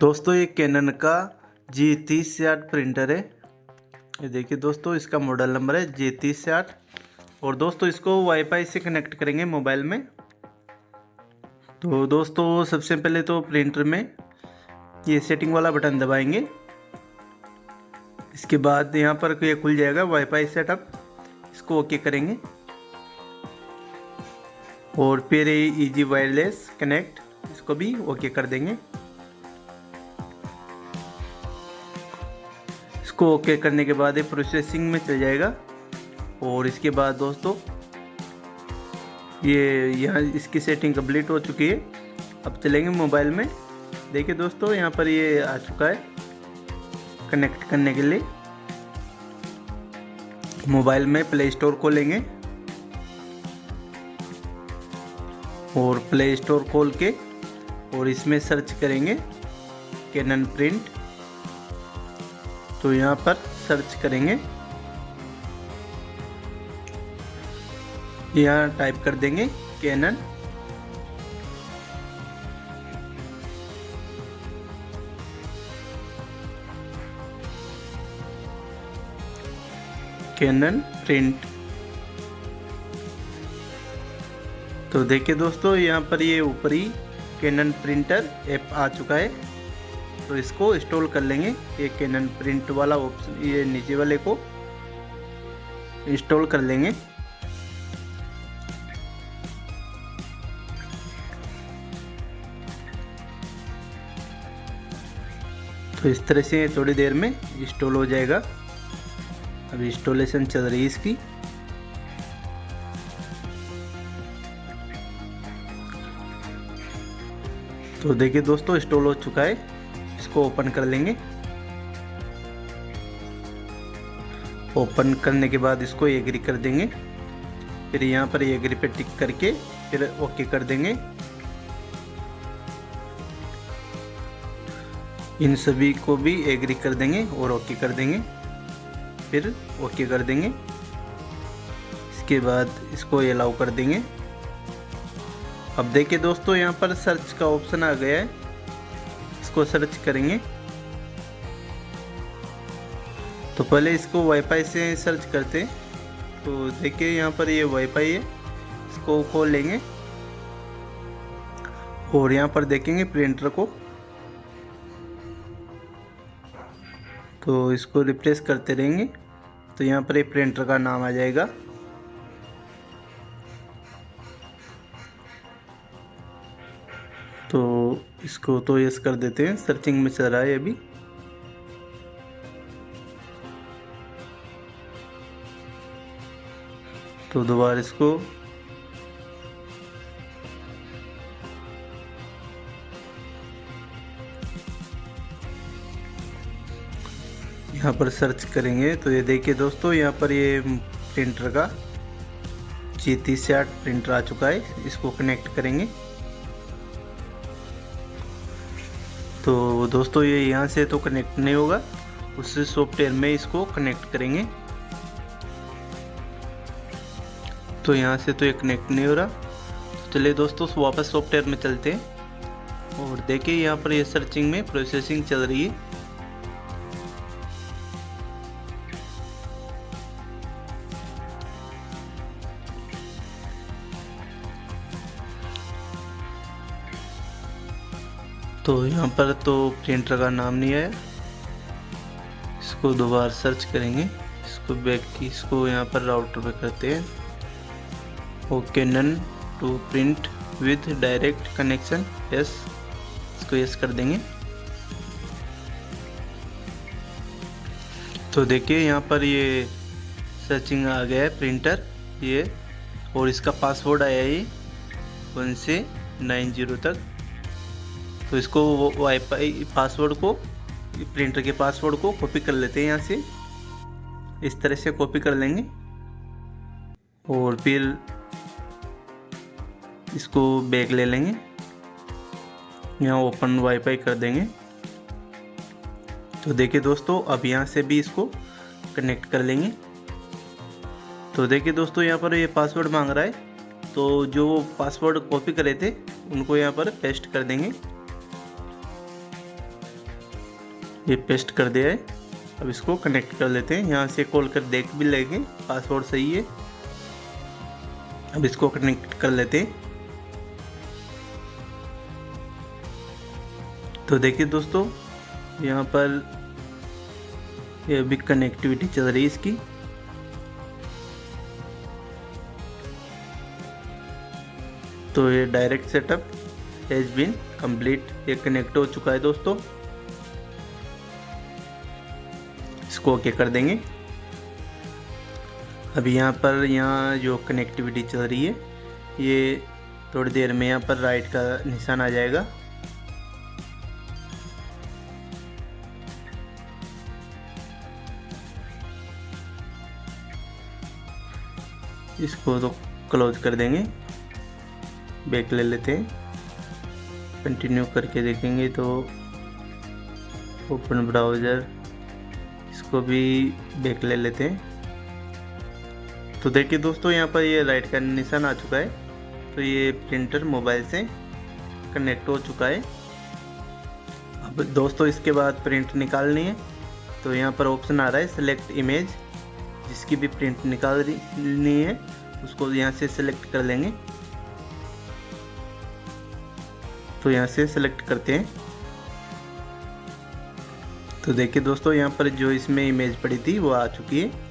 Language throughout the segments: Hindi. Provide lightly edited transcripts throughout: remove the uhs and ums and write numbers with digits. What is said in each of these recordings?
दोस्तों ये कैनन का G3060 प्रिंटर है। ये देखिए दोस्तों, इसका मॉडल नंबर है G3060। और दोस्तों इसको वाईफाई से कनेक्ट करेंगे मोबाइल में। तो दोस्तों सबसे पहले तो प्रिंटर में ये सेटिंग वाला बटन दबाएंगे। इसके बाद यहाँ पर ये खुल जाएगा वाईफाई सेटअप, इसको ओके करेंगे। और फिर इजी वायरलेस कनेक्ट, इसको भी ओके कर देंगे। इसको ओके करने के बाद ये प्रोसेसिंग में चल जाएगा। और इसके बाद दोस्तों ये यहाँ इसकी सेटिंग कंप्लीट हो चुकी है। अब चलेंगे मोबाइल में। देखिए दोस्तों यहाँ पर ये आ चुका है कनेक्ट करने के लिए। मोबाइल में प्ले स्टोर खोलेंगे और प्ले स्टोर खोल के और इसमें सर्च करेंगे कैनन प्रिंट। तो यहाँ पर सर्च करेंगे, यहाँ टाइप कर देंगे कैनन। Cannon print. तो देखिए दोस्तों यहाँ पर ये ऊपरी कैनन प्रिंटर ऐप आ चुका है। तो इसको इंस्टॉल कर लेंगे। ये कैनन प्रिंट वाला ऑप्शन, ये नीचे वाले को इंस्टॉल कर लेंगे। तो इस तरह से थोड़ी देर में इंस्टॉल हो जाएगा। अभी इंस्टॉलेशन चल रही है इसकी। तो देखिए दोस्तों इंस्टॉल हो चुका है। इसको ओपन कर लेंगे। ओपन करने के बाद इसको एग्री कर देंगे। फिर यहाँ पर एग्री पे टिक करके फिर ओके कर देंगे। इन सभी को भी एग्री कर देंगे और ओके कर देंगे, फिर ओके कर देंगे। इसके बाद इसको अलाउ कर देंगे। अब देखिए दोस्तों यहाँ पर सर्च का ऑप्शन आ गया है, इसको सर्च करेंगे। तो पहले इसको वाईफाई से सर्च करते हैं। तो देखिए यहाँ पर ये वाईफाई है, इसको खोल लेंगे और यहाँ पर देखेंगे प्रिंटर को। तो इसको रिफ्रेश करते रहेंगे। तो यहाँ पर ये प्रिंटर का नाम आ जाएगा। तो इसको तो यस कर देते हैं, सर्चिंग में चल रहा है अभी। तो दोबारा इसको यहाँ पर सर्च करेंगे। तो ये देखिए दोस्तों यहाँ पर ये प्रिंटर का G3060 प्रिंटर आ चुका है। इसको कनेक्ट करेंगे। तो दोस्तों ये यहाँ से तो कनेक्ट नहीं होगा, उस सॉफ्टवेयर में इसको कनेक्ट करेंगे। तो यहाँ से तो ये कनेक्ट नहीं हो रहा। तो चलिए दोस्तों वापस सॉफ्टवेयर में चलते हैं। और देखिए यहाँ पर ये सर्चिंग में प्रोसेसिंग चल रही है। तो यहाँ पर तो प्रिंटर का नाम नहीं आया। इसको दोबारा सर्च करेंगे। इसको बैक की, इसको यहाँ पर राउटर पे करते हैं। Oh Canon to print with direct connection, yes, इसको यस कर देंगे। तो देखिए यहाँ पर ये सर्चिंग आ गया है प्रिंटर ये। और इसका पासवर्ड आया है 1 से 90 तक। तो इसको वाईफाई पासवर्ड को, प्रिंटर के पासवर्ड को कॉपी कर लेते हैं यहाँ से। इस तरह से कॉपी कर लेंगे और फिर इसको बैक ले लेंगे। यहाँ ओपन वाईफाई कर देंगे। तो देखिए दोस्तों अब यहाँ से भी इसको कनेक्ट कर लेंगे। तो देखिए दोस्तों यहाँ पर ये पासवर्ड मांग रहा है। तो जो पासवर्ड कॉपी करे थे उनको यहाँ पर पेस्ट कर देंगे। ये पेस्ट कर दिया है। अब इसको कनेक्ट कर लेते हैं। यहाँ से कॉल कर देख भी लेंगे पासवर्ड सही है। अब इसको कनेक्ट कर लेते हैं। तो देखिए दोस्तों, यहाँ पर ये अभी कनेक्टिविटी चल रही है इसकी। तो ये direct setup has been complete, ये कनेक्ट हो चुका है दोस्तों। इसको ओके कर देंगे। अभी यहाँ जो कनेक्टिविटी चल रही है, ये थोड़ी देर में यहाँ पर राइट का निशान आ जाएगा। इसको तो क्लोज कर देंगे, बैक ले लेते हैं। कंटिन्यू करके देखेंगे तो ओपन ब्राउज़र, इसको भी बैक ले लेते हैं। तो देखिए दोस्तों, यहाँ पर ये राइट का निशान आ चुका है। तो ये प्रिंटर मोबाइल से कनेक्ट हो चुका है। अब दोस्तों इसके बाद प्रिंट निकालनी है। तो यहाँ पर ऑप्शन आ रहा है सेलेक्ट इमेज, जिसकी भी प्रिंट निकालनी है उसको यहाँ से सेलेक्ट कर लेंगे। तो यहाँ से सेलेक्ट करते हैं। तो देखिए दोस्तों, यहाँ पर जो इसमें इमेज पड़ी थी वो आ चुकी है।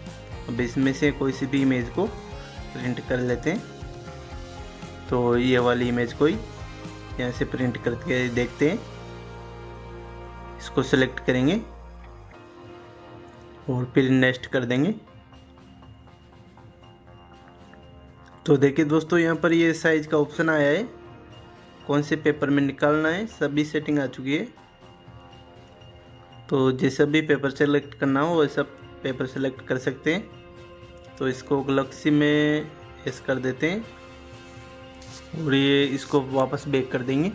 अब इसमें से कोई सी भी इमेज को प्रिंट कर लेते हैं। तो ये वाली इमेज को ही यहाँ से प्रिंट करके देखते हैं। इसको सेलेक्ट करेंगे और फिर नेक्स्ट कर देंगे। तो देखिए दोस्तों, यहाँ पर ये साइज का ऑप्शन आया है, कौन से पेपर में निकालना है, सभी सेटिंग आ चुकी है। तो जैसा भी पेपर सेलेक्ट करना हो वैसा पेपर सेलेक्ट कर सकते हैं। तो इसको गैलेक्सी में एस कर देते हैं और ये इसको वापस बैक कर देंगे।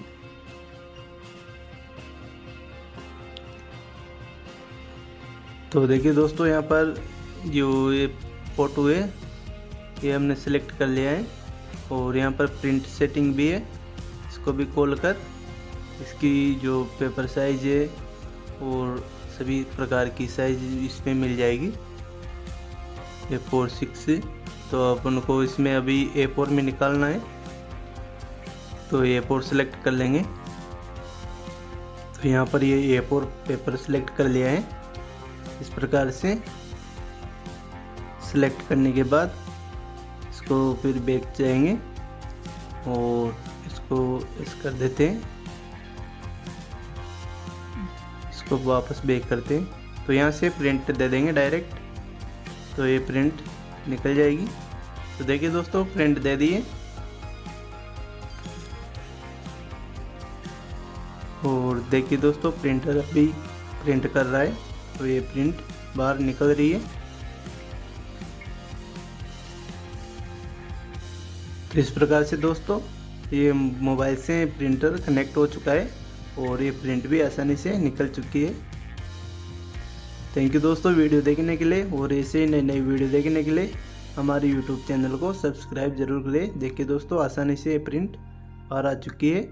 तो देखिए दोस्तों, यहाँ पर जो ये फोटो है ये हमने सेलेक्ट कर लिया है और यहाँ पर प्रिंट सेटिंग भी है। इसको भी खोल कर इसकी जो पेपर साइज है और सभी प्रकार की साइज इसमें मिल जाएगी। A4 6, तो अपन को इसमें अभी A4 में निकालना है। तो A4 सेलेक्ट कर लेंगे। तो यहाँ पर ये A4 पेपर सेलेक्ट कर लिया है। इस प्रकार से सेलेक्ट करने के बाद इसको फिर बैक जाएंगे और इसको इस कर देते हैं। इसको वापस बैक करते हैं। तो यहाँ से प्रिंट दे देंगे डायरेक्ट, तो ये प्रिंट निकल जाएगी। तो देखिए दोस्तों, प्रिंट दे दिए और देखिए दोस्तों, प्रिंटर अभी प्रिंट कर रहा है। तो ये प्रिंट बाहर निकल रही है। तो इस प्रकार से दोस्तों ये मोबाइल से प्रिंटर कनेक्ट हो चुका है और ये प्रिंट भी आसानी से निकल चुकी है। थैंक यू दोस्तों वीडियो देखने के लिए, और ऐसे ही नई नई वीडियो देखने के लिए हमारे यूट्यूब चैनल को सब्सक्राइब जरूर करें। देखिए दोस्तों, आसानी से ये प्रिंट बाहर आ चुकी है।